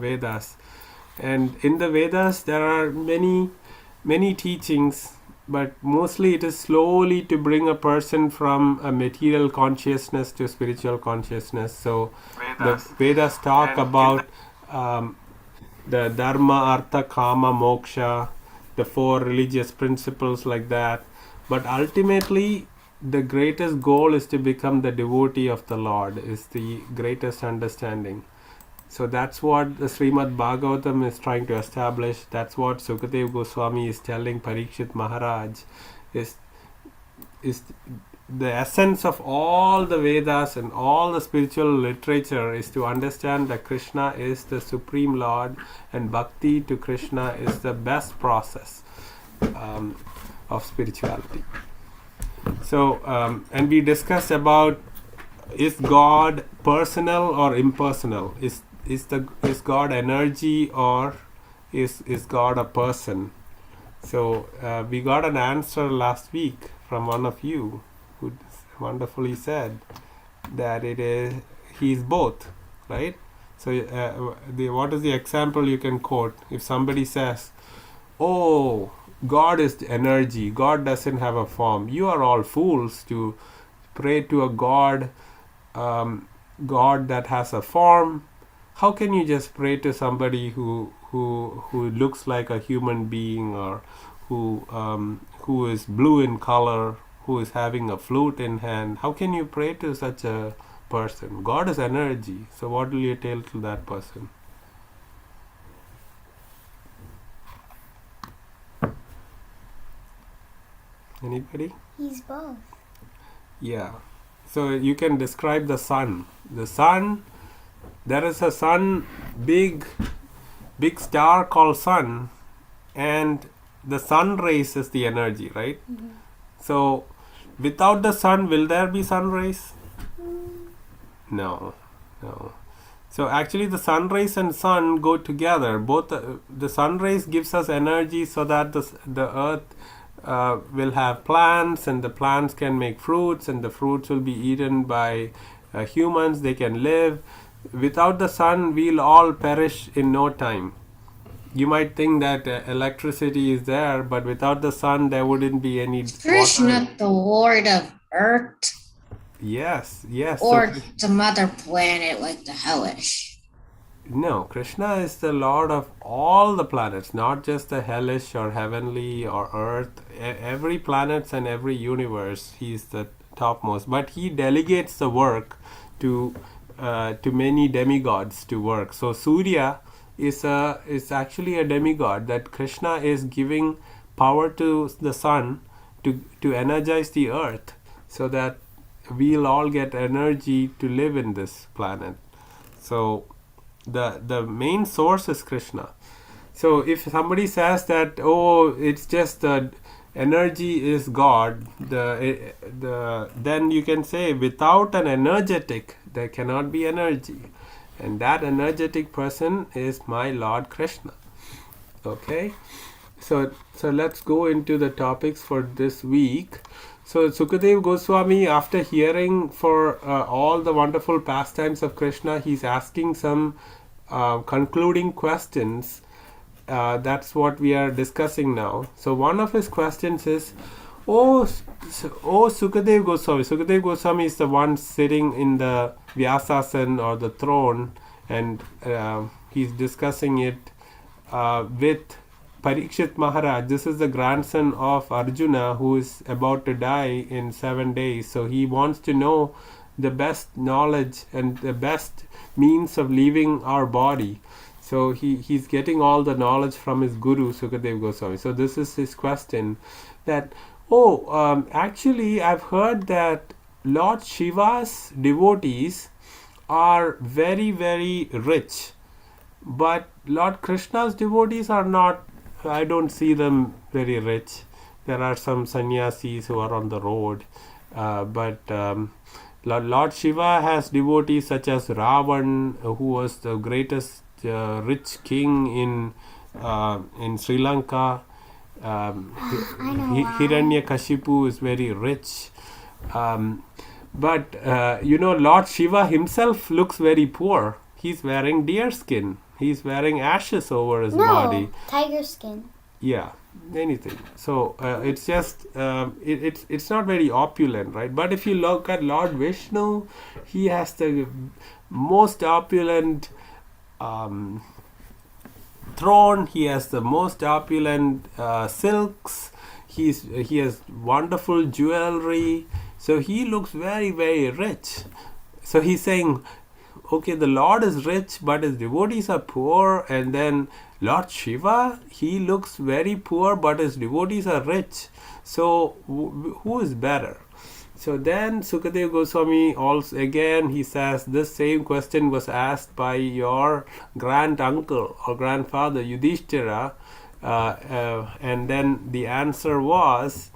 Vedas. And in the Vedas there are many teachings, but mostly it is slowly to bring a person from a material consciousness to spiritual consciousness. So the Vedas talk about the dharma, artha, kama, moksha, the four religious principles like that. But ultimately, the greatest goal is to become the devotee of the Lord, is the greatest understanding. So that's what the Srimad Bhagavatam is trying to establish. That's what Sukadeva Goswami is telling Parikshit Maharaj, is the essence of all the Vedas and all the spiritual literature is to understand that Krishna is the Supreme Lord, and bhakti to Krishna is the best process of spirituality. So, and we discussed about, is God personal or impersonal? Is God energy, or is God a person? So we got an answer last week from one of you who wonderfully said that he's both, right? So what is the example you can quote? If somebody says, oh, God is energy, God doesn't have a form, you are all fools to pray to a God that has a form. How can you just pray to somebody who looks like a human being, or who is blue in color, who is having a flute in hand? How can you pray to such a person? God is energy. So what will you tell to that person? Anybody? He's both. Yeah. So you can describe the sun. The sun, there is a sun, big star called sun, and the sun rays is the energy, right? Mm-hmm. So without the sun, will there be sun rays? No. So actually the sun rays and sun go together. Both the sun rays gives us energy so that the earth will have plants, and the plants can make fruits, and the fruits will be eaten by humans. They can live. Without the sun, we'll all perish in no time. You might think that electricity is there, but without the sun, there wouldn't be any Krishna, water. not the lord of Earth, Yes. or the mother planet like the hellish. No, Krishna is the Lord of all the planets, not just the hellish or heavenly or earth. Every planet and every universe, he is the topmost. But he delegates the work to many demigods to work. So Surya is actually a demigod, that Krishna is giving power to the sun to energize the earth, so that we'll all get energy to live in this planet. So the main source is Krishna. So if somebody says that, oh, it's just the energy is God, then you can say, without an energetic, there cannot be energy, and that energetic person is my Lord Krishna. Okay, so let's go into the topics for this week. So Sukadeva Goswami, after hearing for all the wonderful pastimes of Krishna, he's asking some concluding questions. That's what we are discussing now. So one of his questions is, oh Sukadeva Goswami. Sukadeva Goswami is the one sitting in the Vyasasana, or the throne, and he's discussing it with Parikshit Maharaj. This is the grandson of Arjuna, who is about to die in 7 days. So he wants to know the best knowledge and the best means of leaving our body. So he's getting all the knowledge from his guru, Sukadeva Goswami. So this is his question, that, actually I've heard that Lord Shiva's devotees are very, very rich, but Lord Krishna's devotees are not. I don't see them very rich. There are some sannyasis who are on the road, but Lord Shiva has devotees such as Ravan, who was the greatest rich king in Sri Lanka. Hiranyakashipu is very rich, but Lord Shiva himself looks very poor. He's wearing deer skin. He's wearing ashes over his No, body. tiger skin. Yeah, anything. So it's just it's not very opulent, right? But if you look at Lord Vishnu, he has the most opulent throne. He has the most opulent silks. He has wonderful jewelry. So he looks very, very rich. So he's saying, okay, the Lord is rich, but his devotees are poor. And then Lord Shiva, he looks very poor, but his devotees are rich. So who is better? So then Sukadeva Goswami also again he says this same question was asked by your grand uncle or grandfather Yudhishthira, and then the answer was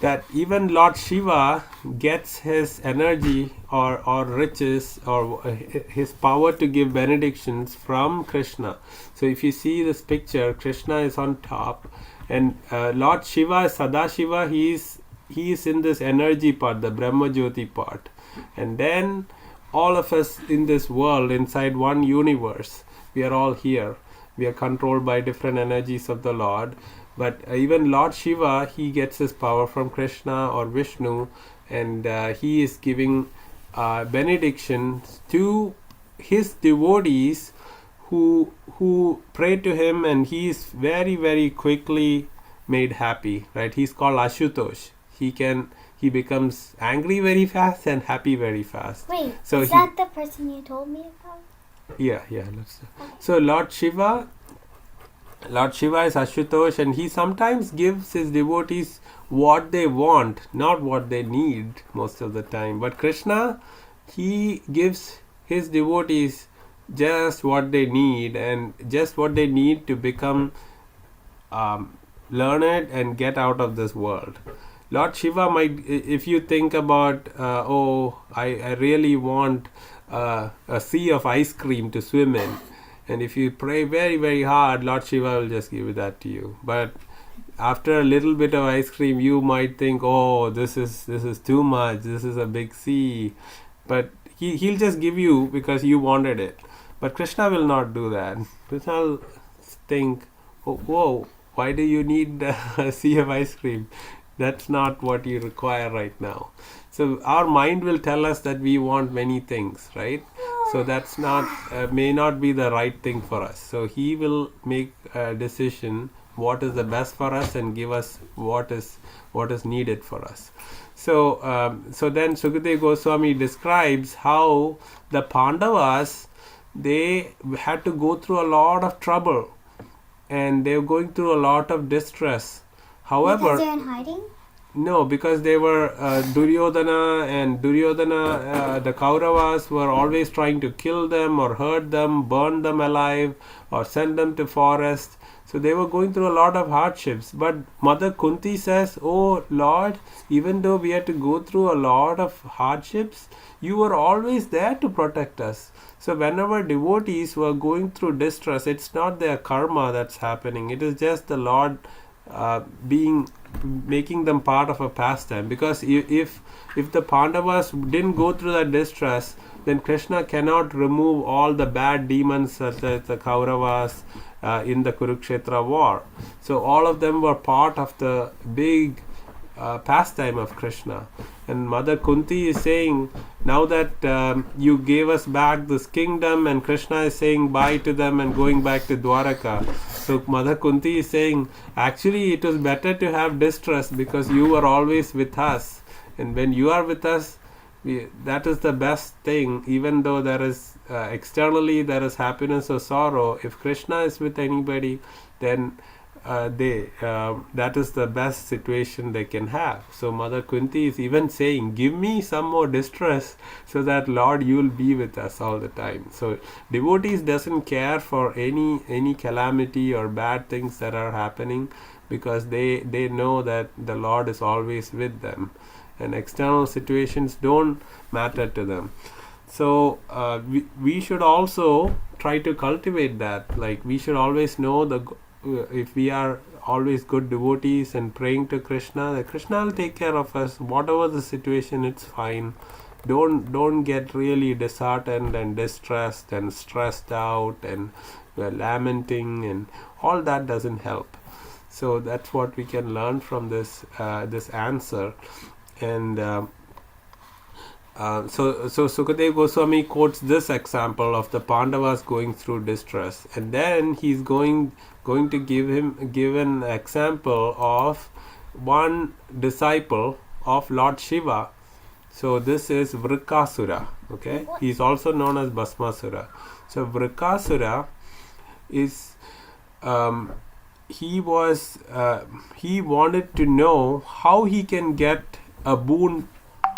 that even Lord Shiva gets his energy or riches or his power to give benedictions from Krishna. So if you see this picture, Krishna is on top, and Lord Shiva, Sadashiva, he is in this energy part, the Brahma Jyoti part. And then all of us in this world, inside one universe, we are all here. We are controlled by different energies of the Lord. But even Lord Shiva, he gets his power from Krishna or Vishnu, and he is giving benedictions to his devotees who pray to him, and he is very, very quickly made happy, right? He's called Ashutosh. He becomes angry very fast and happy very fast. Wait, so is that the person you told me about? Yeah. So Lord Shiva is Ashutosh, and he sometimes gives his devotees what they want, not what they need most of the time. But Krishna, he gives his devotees just what they need, and just what they need to become learned and get out of this world. Lord Shiva might, if you think about, I really want a sea of ice cream to swim in. And if you pray very, very hard, Lord Shiva will just give that to you. But after a little bit of ice cream, you might think, oh, this is too much. This is a big sea. But he'll just give you because you wanted it. But Krishna will not do that. Krishna will think, oh, whoa, why do you need a sea of ice cream? That's not what you require right now. So our mind will tell us that we want many things, right? So that's not may not be the right thing for us. So he will make a decision what is the best for us and give us what is needed for us. So then Sukadeva Goswami describes how the Pandavas, they had to go through a lot of trouble, and they were going through a lot of distress. However, because they're in hiding? No, because they were Duryodhana, the Kauravas were always trying to kill them or hurt them, burn them alive, or send them to forest. So they were going through a lot of hardships. But Mother Kunti says, oh Lord, even though we had to go through a lot of hardships, you were always there to protect us. So whenever devotees were going through distress, it's not their karma that's happening. It is just the Lord making them part of a pastime. Because if the Pandavas didn't go through that distress, then Krishna cannot remove all the bad demons such as the Kauravas in the Kurukshetra war. So all of them were part of the big pastime of Krishna. And Mother Kunti is saying, now that you gave us back this kingdom, and Krishna is saying bye to them and going back to Dwaraka. So Mother Kunti is saying, actually it was better to have distress because you were always with us. And when you are with us, that is the best thing. Even though there is externally there is happiness or sorrow, if Krishna is with anybody, then that is the best situation they can have. So Mother Kunti is even saying, give me some more distress so that Lord, you will be with us all the time. So devotees doesn't care for any calamity or bad things that are happening, because they know that the Lord is always with them, and external situations don't matter to them. So we should also try to cultivate that. Like, we should always know if we are always good devotees and praying to Krishna, that Krishna will take care of us. Whatever the situation, it's fine. don't get really disheartened and distressed and stressed out and lamenting, and all that doesn't help. So that's what we can learn from this answer. And so Sukadeva Goswami quotes this example of the Pandavas going through distress, and then he's going to give an example of one disciple of Lord Shiva. So this is Vrkasura. Okay, he's also known as Bhasmasura. So Vrkasura is he wanted to know how he can get a boon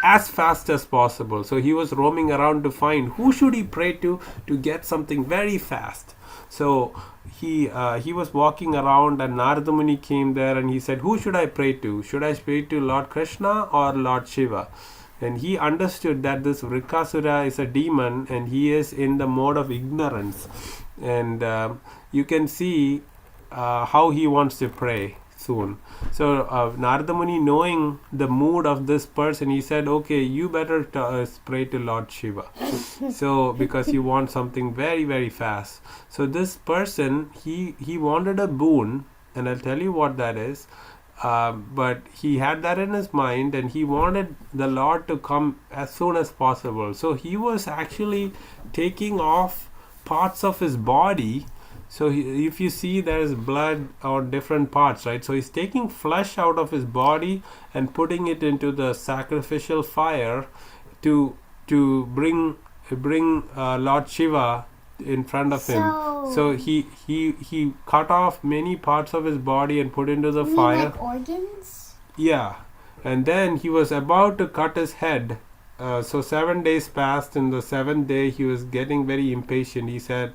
as fast as possible. So he was roaming around to find who should he pray to get something very fast. So he was walking around, and Narada Muni came there, and he said, who should I pray to? Should I pray to Lord Krishna or Lord Shiva? And he understood that this Vrkasura is a demon, and he is in the mode of ignorance. And you can see how he wants to pray soon. So Narada Muni, knowing the mood of this person, he said, okay, you better pray to Lord Shiva. So because you want something very, very fast. So this person, he wanted a boon, and I'll tell you what that is. But he had that in his mind, and he wanted the Lord to come as soon as possible. So he was actually taking off parts of his body. So if you see, there is blood on different parts, right? So he's taking flesh out of his body and putting it into the sacrificial fire to bring Lord Shiva in front of him. So he cut off many parts of his body and put into the fire. Like organs? Yeah. And then he was about to cut his head. So 7 days passed, and the 7th day he was getting very impatient. He said,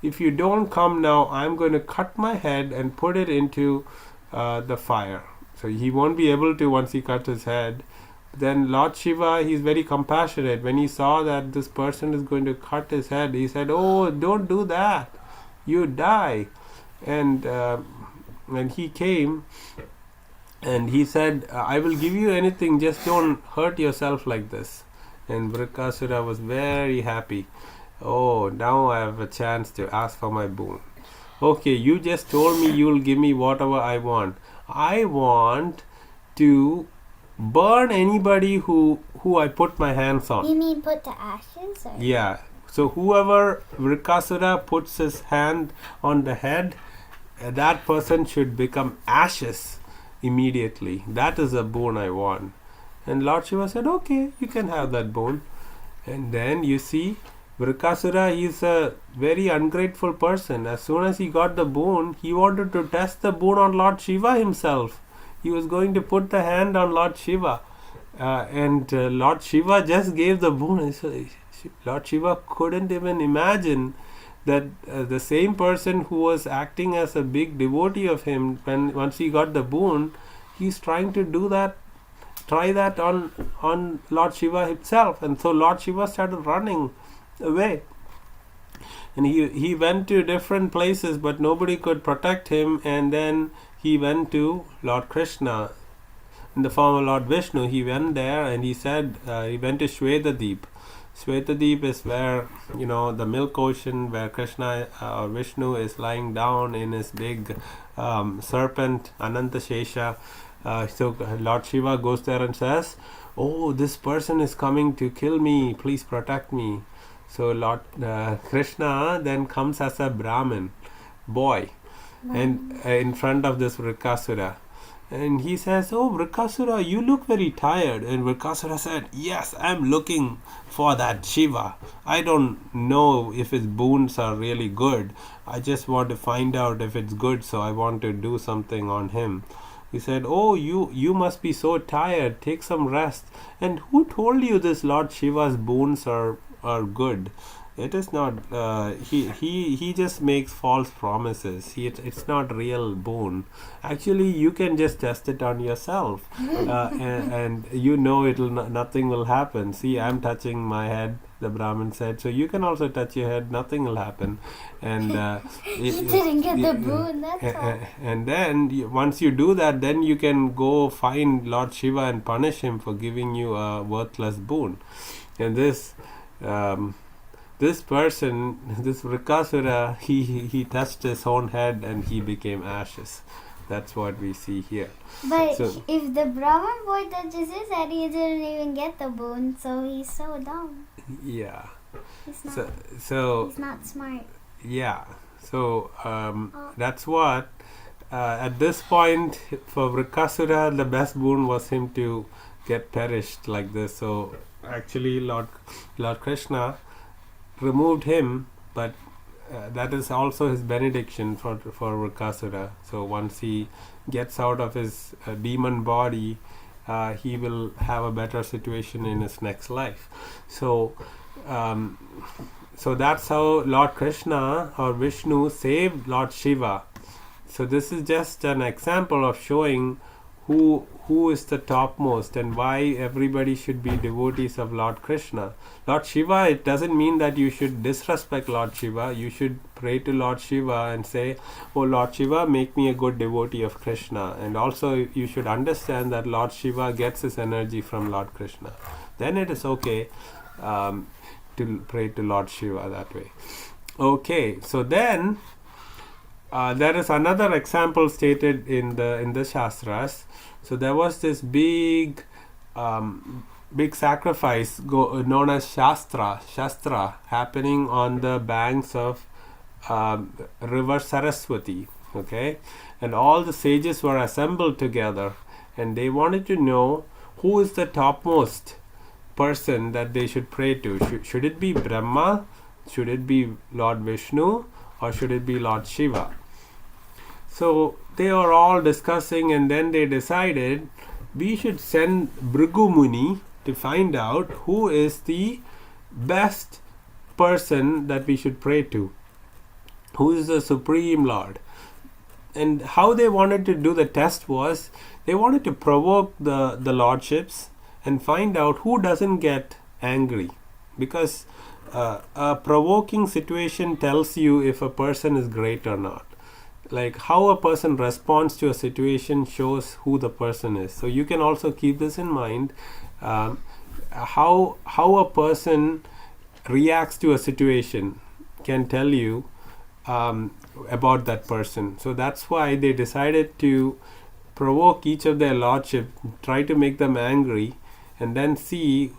if you don't come now, I'm going to cut my head and put it into the fire. So he won't be able to once he cuts his head. Then Lord Shiva, he's very compassionate. When he saw that this person is going to cut his head, he said, oh, don't do that. You die. And he came and he said, I will give you anything, just don't hurt yourself like this. And Vrkasura was very happy. Oh, now I have a chance to ask for my boon. Okay, you just told me you'll give me whatever I want. I want to burn anybody who I put my hands on. You mean put to ashes? Or? Yeah. So whoever Vrkasura puts his hand on the head, that person should become ashes immediately. That is a boon I want. And Lord Shiva said, okay, you can have that boon. And then you see, Vrkasura is a very ungrateful person. As soon as he got the boon, he wanted to test the boon on Lord Shiva himself. He was going to put the hand on Lord Shiva. And Lord Shiva just gave the boon. So Lord Shiva couldn't even imagine that the same person who was acting as a big devotee of him, once he got the boon, he's trying to try that on Lord Shiva himself. And so Lord Shiva started running away, and he went to different places, but nobody could protect him. And then he went to Lord Krishna in the form of Lord Vishnu. He went there, and he said he went to Shwetadeep. Shwetadeep is where, the milk ocean, where Krishna or Vishnu is lying down in his big serpent Anantashesha. So Lord Shiva goes there and says, oh, this person is coming to kill me, please protect me. So Lord Krishna then comes as a Brahmin boy, and in front of this Vrkasura, and he says, oh, Vrkasura, you look very tired. And Vrkasura said, yes, I'm looking for that Shiva. I don't know if his boons are really good. I just want to find out if it's good, so I want to do something on him. He said, oh, you must be so tired, take some rest. And who told you this Lord Shiva's boons are good? It is not. He just makes false promises. It's not real boon. Actually, you can just test it on yourself, and you know nothing will happen. See, I'm touching my head. The Brahmin said, so you can also touch your head. Nothing will happen, and You didn't get the boon, that's all. and then once you do that, then you can go find Lord Shiva and punish him for giving you a worthless boon. And this person, this Vrkasura, he touched his own head and he became ashes. That's what we see here. But So- if the Brahmin boy touches his head, he didn't even get the boon, so he's so dumb. Yeah. He's not, So he's not smart. yeah. So that's what. At this point, for Vrkasura, the best boon was him to get perished like this. So actually, Lord Krishna removed him, but that is also his benediction for Vrkasura. So once he gets out of his demon body, he will have a better situation in his next life. So that's how Lord Krishna or Vishnu saved Lord Shiva. So this is just an example of showing who is the topmost and why everybody should be devotees of Lord Krishna. Lord Shiva, it doesn't mean that you should disrespect Lord Shiva. You should pray to Lord Shiva and say, oh Lord Shiva, make me a good devotee of Krishna. And also you should understand that Lord Shiva gets his energy from Lord Krishna. Then it is okay to pray to Lord Shiva that way. Okay, so then there is another example stated in the Shastras. So there was this big sacrifice known as Shastra happening on the banks of river Saraswati. Okay, and all the sages were assembled together, and they wanted to know who is the topmost person that they should pray to. Should it be Brahma? Should it be Lord Vishnu? Or should it be Lord Shiva? So they are all discussing, and then they decided we should send Brgu muni to find out who is the best person that we should pray to, who is the Supreme Lord. And how they wanted to do the test was they wanted to provoke the lordships and find out who doesn't get angry, because a provoking situation tells you if a person is great or not. Like how a person responds to a situation shows who the person is. So you can also keep this in mind. How a person reacts to a situation can tell you about that person. So that's why they decided to provoke each of their lordship, try to make them angry, and then see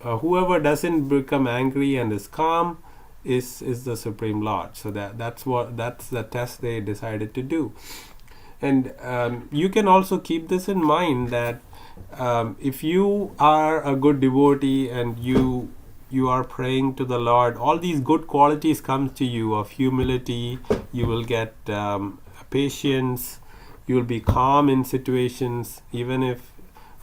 whoever doesn't become angry and is calm is the Supreme Lord. So that's the test they decided to do. And you can also keep this in mind that if you are a good devotee and you are praying to the Lord, all these good qualities come to you of humility. You will get patience. You will be calm in situations, even if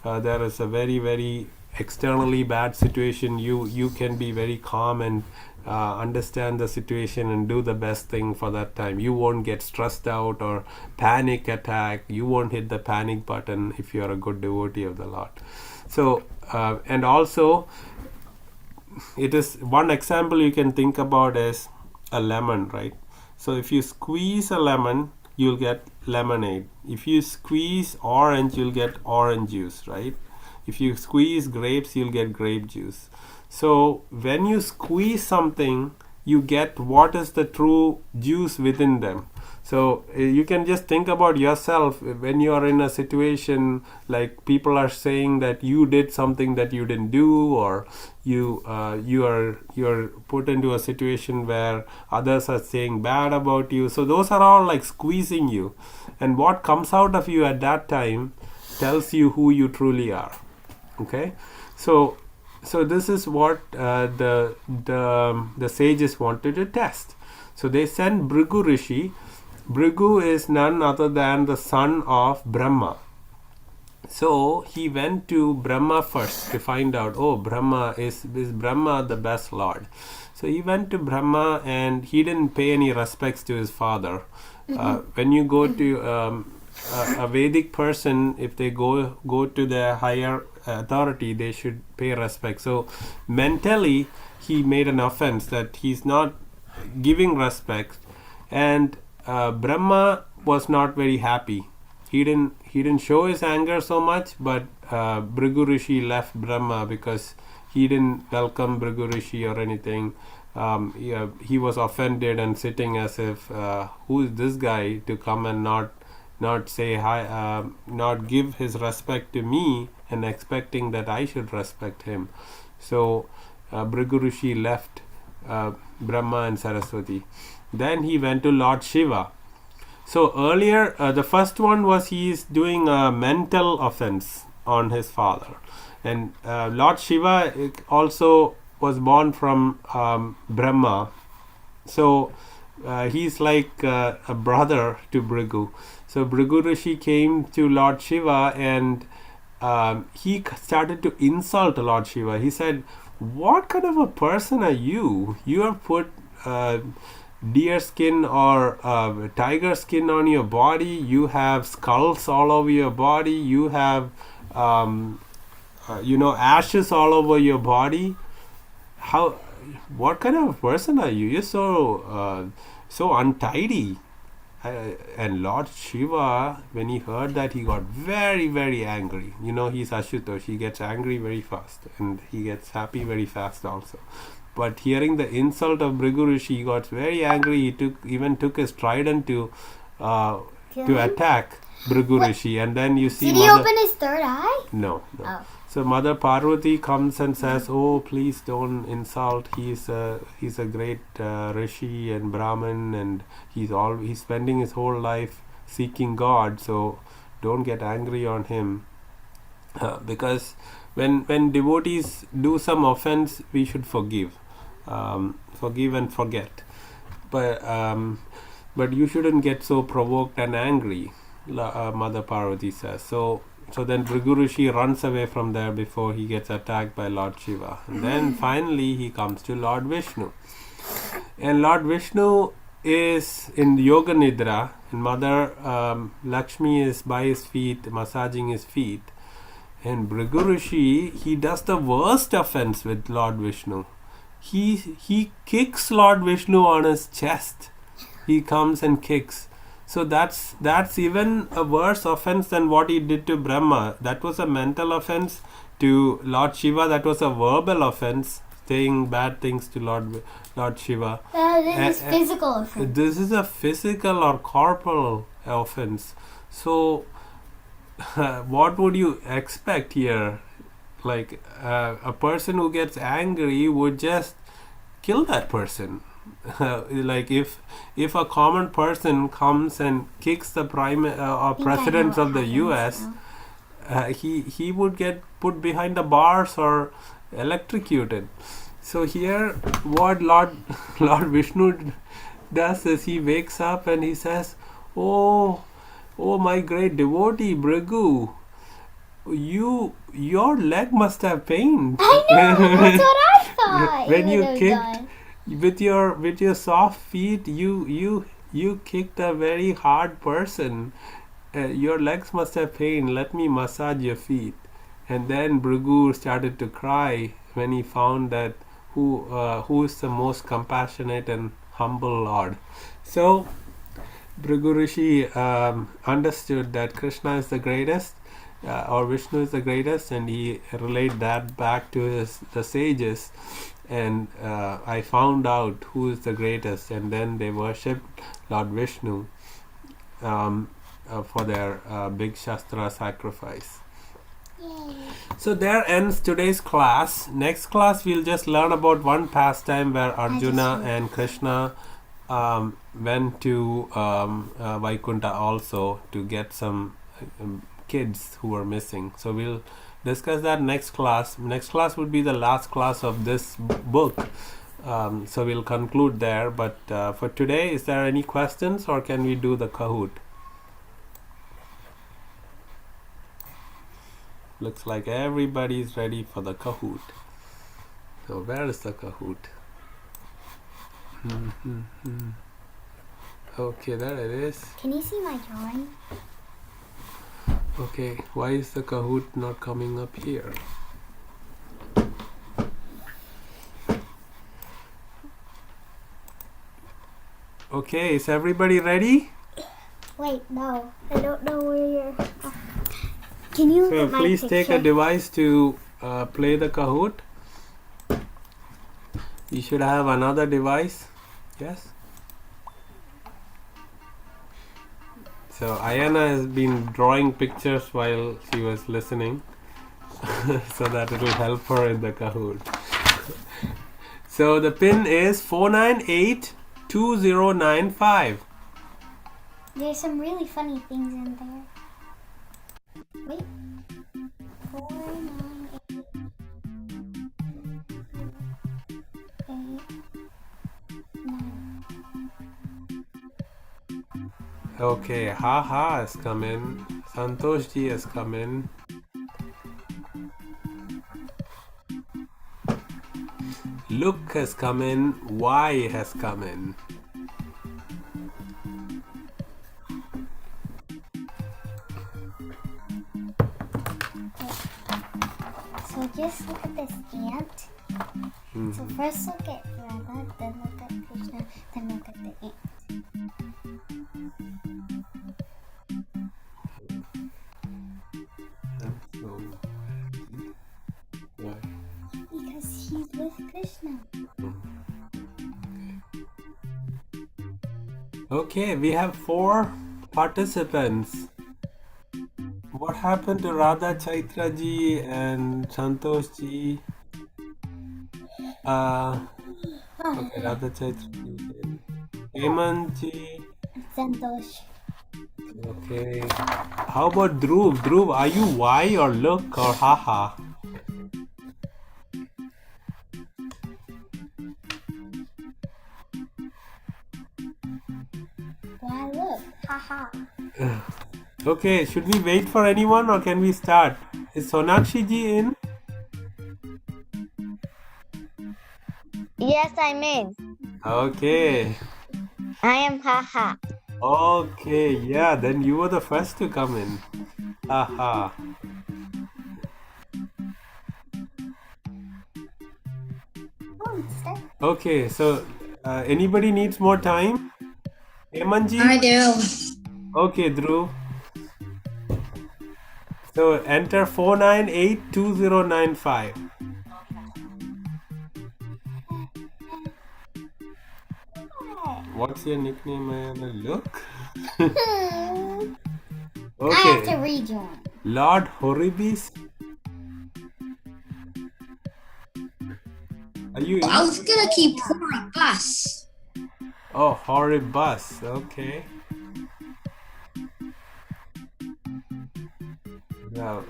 there is a very, very externally bad situation. You can be very calm and understand the situation and do the best thing for that time. You won't get stressed out or panic attack. You won't hit the panic button if you are a good devotee of the Lord. So and also it is one example you can think about is a lemon, right? So if you squeeze a lemon, you'll get lemonade. If you squeeze orange, you'll get orange juice, right? If you squeeze grapes, you'll get grape juice. So when you squeeze something, you get what is the true juice within them. So you can just think about yourself when you are in a situation like people are saying that you did something that you didn't do, or you are put into a situation where others are saying bad about you. So those are all like squeezing you, and what comes out of you at that time tells you who you truly are. Okay, so this is what the sages wanted to test. So they sent Brgu Rishi. Brgu is none other than the son of Brahma. So he went to Brahma first to find out, oh, Brahma is Brahma the best Lord? So he went to Brahma and he didn't pay any respects to his father. When you go to a Vedic person, if they go to the higher authority, they should pay respect. So mentally, he made an offense that he's not giving respect, and Brahma was not very happy. He didn't show his anger so much, but Brgu Rishi left Brahma because he didn't welcome Brgu Rishi or anything. He was offended and sitting as if, who is this guy to come and not say hi, not give his respect to me and expecting that I should respect him. So Brgu Rishi left Brahma and Saraswati. Then he went to Lord Shiva. So earlier, the first one was he is doing a mental offense on his father. And Lord Shiva also was born from Brahma. So he's like a brother to Brgu. So Brgu Rishi came to Lord Shiva and he started to insult Lord Shiva. He said, what kind of a person are you? You have put deer skin or tiger skin on your body. You have skulls all over your body. You have ashes all over your body. What kind of a person are you? You're so untidy. And Lord Shiva, when he heard that, he got very, very angry. He's Ashutosh. He gets angry very fast and he gets happy very fast also. But hearing the insult of Brgu Rishi, he got very angry. He even took his trident to attack Brgu Rishi. And then you see... Did he open his third eye? No. Oh. So Mother Parvati comes and says, oh, please don't insult. He's a great Rishi and Brahmin, and he's spending his whole life seeking God. So don't get angry on him. Because when devotees do some offense, we should forgive. Forgive and forget. But you shouldn't get so provoked and angry, Mother Parvati says. So then Brgu Rishi runs away from there before he gets attacked by Lord Shiva. And then finally he comes to Lord Vishnu. And Lord Vishnu is in Yoga Nidra, and Mother Lakshmi is by his feet, massaging his feet. And Brgu Rishi, he does the worst offense with Lord Vishnu. He kicks Lord Vishnu on his chest. He comes and kicks. So that's even a worse offense than what he did to Brahma. That was a mental offense. To Lord Shiva, that was a verbal offense, saying bad things to Lord Shiva. This is physical offense. This is a physical or corporal offense. So what would you expect here? Like a person who gets angry would just kill that person. Like if a common person comes and kicks the president of the US, he would get put behind the bars or electrocuted. So here what Lord Vishnu does is he wakes up and he says, oh my great devotee Brgu, your leg must have pained. I know, that's what I thought. When you kicked with your soft feet, you kicked a very hard person. Your legs must have pain. Let me massage your feet. And then Brgu started to cry when he found that who is the most compassionate and humble Lord. So Brgu Rishi understood that Krishna is the greatest, or Vishnu is the greatest, and he relayed that back to the sages. And I found out who is the greatest, and then they worshipped Lord Vishnu for their big Shastra sacrifice. Yay. So there ends today's class. Next class we'll just learn about one pastime where Arjuna and Krishna went to Vaikuntha also to get some kids who were missing. So we'll discuss that next class. Next class would be the last class of this book. So we'll conclude there. But for today, is there any questions, or can we do the Kahoot? Looks like everybody's ready for the Kahoot. So where is the Kahoot? Okay, there it is. Can you see my drawing? Okay, why is the Kahoot not coming up here? Okay, is everybody ready? Wait, no. I don't know where you're... Can you So look at my please picture? take a device to play the Kahoot. You should have another device. Yes? So Ayana has been drawing pictures while she was listening so that it will help her in the Kahoot. So the pin is 4982095. There's some really funny things in there. Wait. 4, 9, 8, 9. Okay, Haha has come in. Santosh ji has come in. Look has come in. Y has come in. So just look at this ant. So first look at Radha, then look at Krishna, then look at the ant. Because he's with Krishna. Okay, we have 4 participants. What happened to Radha Chaitra ji and Santosh ji? Okay, Radha Chaitra ji. Hemant ji. Santosh. Okay. How about Dhruv? Dhruv, are you Y or look or haha? Why look? Haha. Okay, should we wait for anyone or can we start? Is Sonakshi ji in? Yes, I'm in. Okay. I am Haha. Okay, yeah, then you were the first to come in. Haha. Oh, start. Okay, so anybody needs more time? Hemant ji? I do. Okay, Dhruv. So enter 4982095. What's your nickname, Ayana? Look. I have to Okay. rejoin. Lord Horribis. Are you I in? was gonna keep pouring bus. Oh, Horribus. Okay. Now,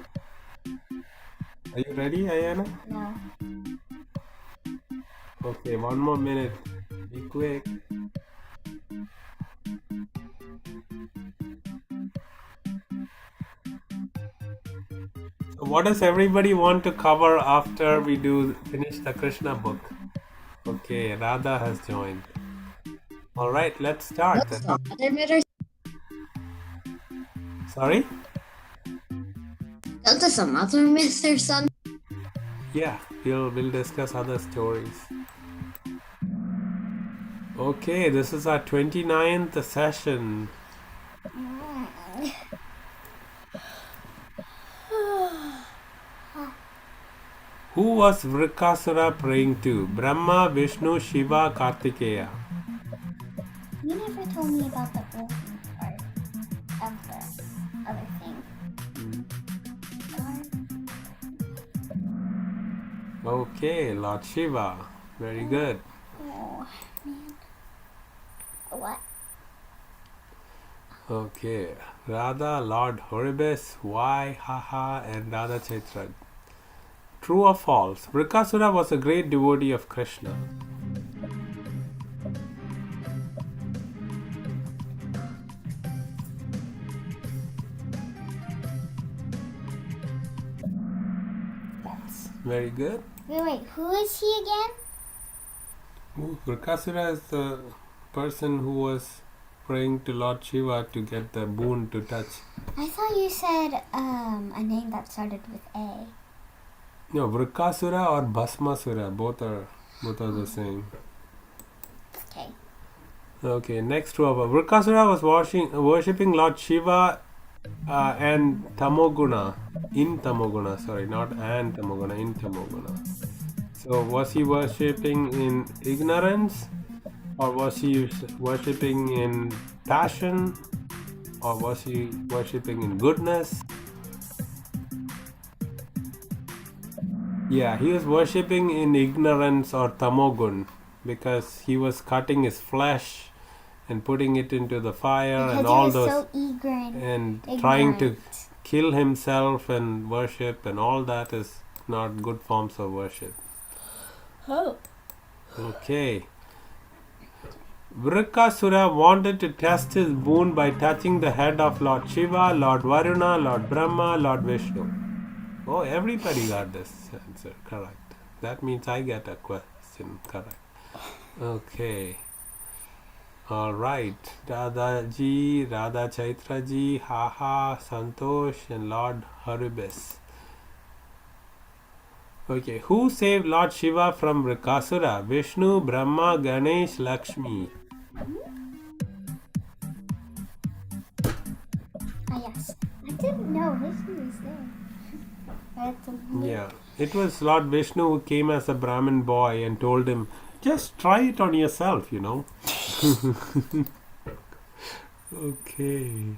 are you ready, Ayana? No. Okay, one more minute. Be quick. So what does everybody want to cover after we finish the Krishna book? Okay, Radha has joined. All right, let's start. What's the other matter? Sorry? Is this some other myth or something? Yeah, we'll discuss other stories. Okay, this is our 29th session. Who was Vrkasura praying to? Brahma, Vishnu, Shiva, Kartikeya. You never told me about the open part of the other thing. Okay, Lord Shiva. Very good. Oh, man. What? Okay, Radha, Lord Horribus, Y, Haha, and Radha Chaitra. True or false? Vrkasura was a great devotee of Krishna. Very good. Wait, who is he again? Vrkasura is the person who was praying to Lord Shiva to get the boon to touch. I thought you said a name that started with A. No, Vrkasura or Bhasmasura, both are the same. Okay. Okay, next to our Vrkasura was worshipping Lord Shiva and Tamoguna. In Tamoguna, sorry, not and Tamoguna, in Tamoguna. So was he worshipping in ignorance, or was he worshipping in passion, or was he worshipping in goodness? Yeah, he was worshipping in ignorance or tamogun, because he was cutting his flesh and putting it into the fire Because and he all was those so eager and and trying to ignorant. kill himself and worship, and all that is not good forms of worship. Oh. Okay. Vrkasura wanted to test his boon by touching the head of Lord Shiva, Lord Varuna, Lord Brahma, Lord Vishnu. Oh, everybody got this answer correct. That means I get a question correct. Okay. All right. Radha Ji, Radha Chaitra Ji, Haha, Santosh, and Lord Haribis. Okay. Who saved Lord Shiva from Vrkasura? Vishnu, Brahma, Ganesh, Lakshmi. Ah, yes. I didn't know Vishnu was there. That's a Yeah. It was Lord Vishnu who came as a Brahmin boy and told him, just try it on yourself, you know. Okay.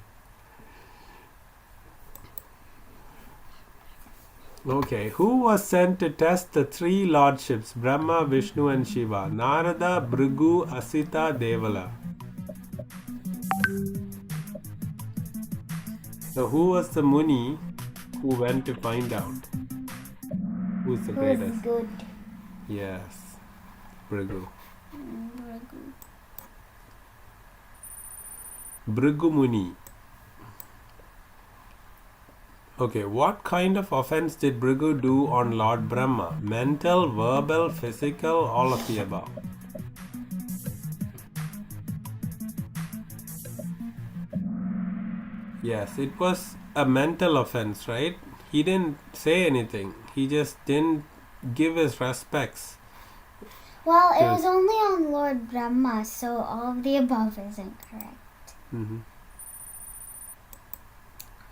Okay, who was sent to test the three lordships, Brahma, Vishnu and Shiva? Narada, Brgu, Asita, Devala. So who was the muni who went to find out who's the Who was greatest? good. Yes, Brgu. Brgu Muni. Okay, what kind of offense did Brgu do on Lord Brahma? Mental, verbal, physical, all of the above. Yes, it was a mental offense, right? He didn't say anything. He just didn't give his respects. Well, it Yes. was only on Lord Brahma, so all of the above isn't correct. Mm-hmm.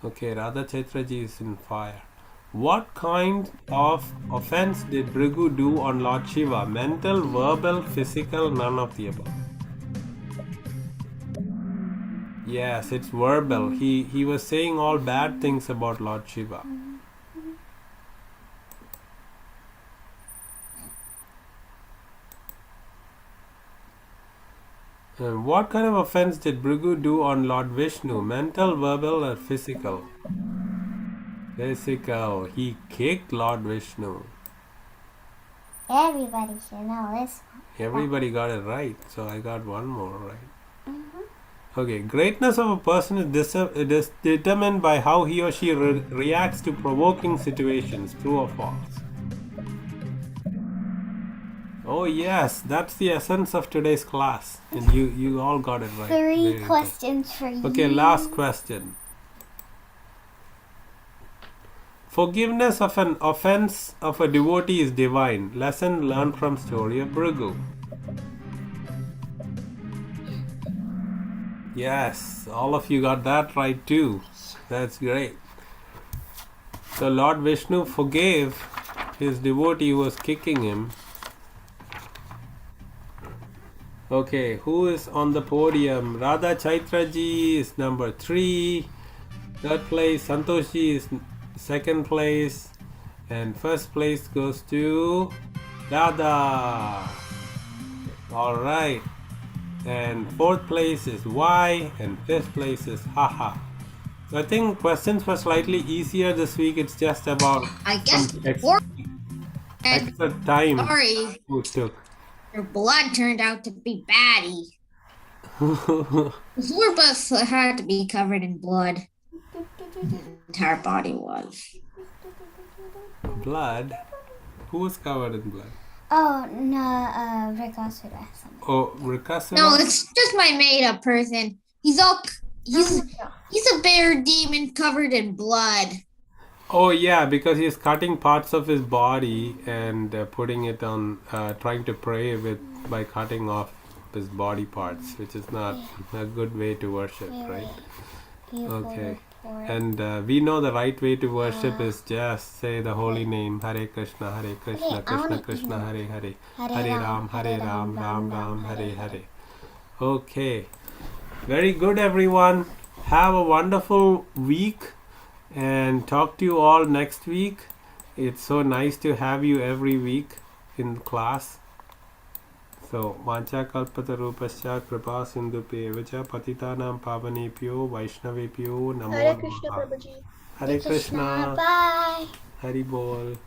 Okay, Radha Chaitraji is in fire. What kind of offense did Brgu do on Lord Shiva? Mental, verbal, physical, none of the above. Yes, it's verbal. He was saying all bad things about Lord Shiva. And what kind of offense did Brgu do on Lord Vishnu? Mental, verbal, or physical? Physical. He kicked Lord Vishnu. Everybody should know this one. Everybody got it right, so I got one more right. Okay, greatness of a person is determined by how he or she reacts to provoking situations. True or false? Oh yes, that's the essence of today's class, and you all got it right. Three Very good. questions for you. Okay, last question. Forgiveness of an offense of a devotee is divine. Lesson learned from story of Brgu. Yes, all of you got that right too. That's great. So Lord Vishnu forgave his devotee who was kicking him. Okay, who is on the podium? Radha Chaitraji is number 3. Third place, Santoshi is second place. And first place goes to Radha. Alright. And fourth place is Y. And fifth place is Haha. So I think questions were slightly easier this week. It's just about I guess some before extra time sorry, you took. your blood turned out to be batty. Before both had to be covered in blood. The entire body was. Blood? Who's covered in blood? Oh, no, Vrkasura. Oh, Vrkasura? No, it's just my made-up person. He's a bear demon covered in blood. Oh yeah, because he's cutting parts of his body and putting it on, trying to pray by cutting off his body parts, which is not a good way to worship, right? Okay. And we know the right way to worship is just say the holy name, Hare Krishna, Krishna Krishna, Hare Hare, Hare Ram, Ram Ram, Hare Hare. Okay. Very good, everyone. Have a wonderful week and talk to you all next week. It's so nice to have you every week in class. So, Vancha Kalpatarupascha Kripa Sindhupevacha Patitanam Pavanepyo Vaishnavepyo Namo Hare Krishna, Namaha. Prabhuji. Hare Krishna. Bye. Hari Bol.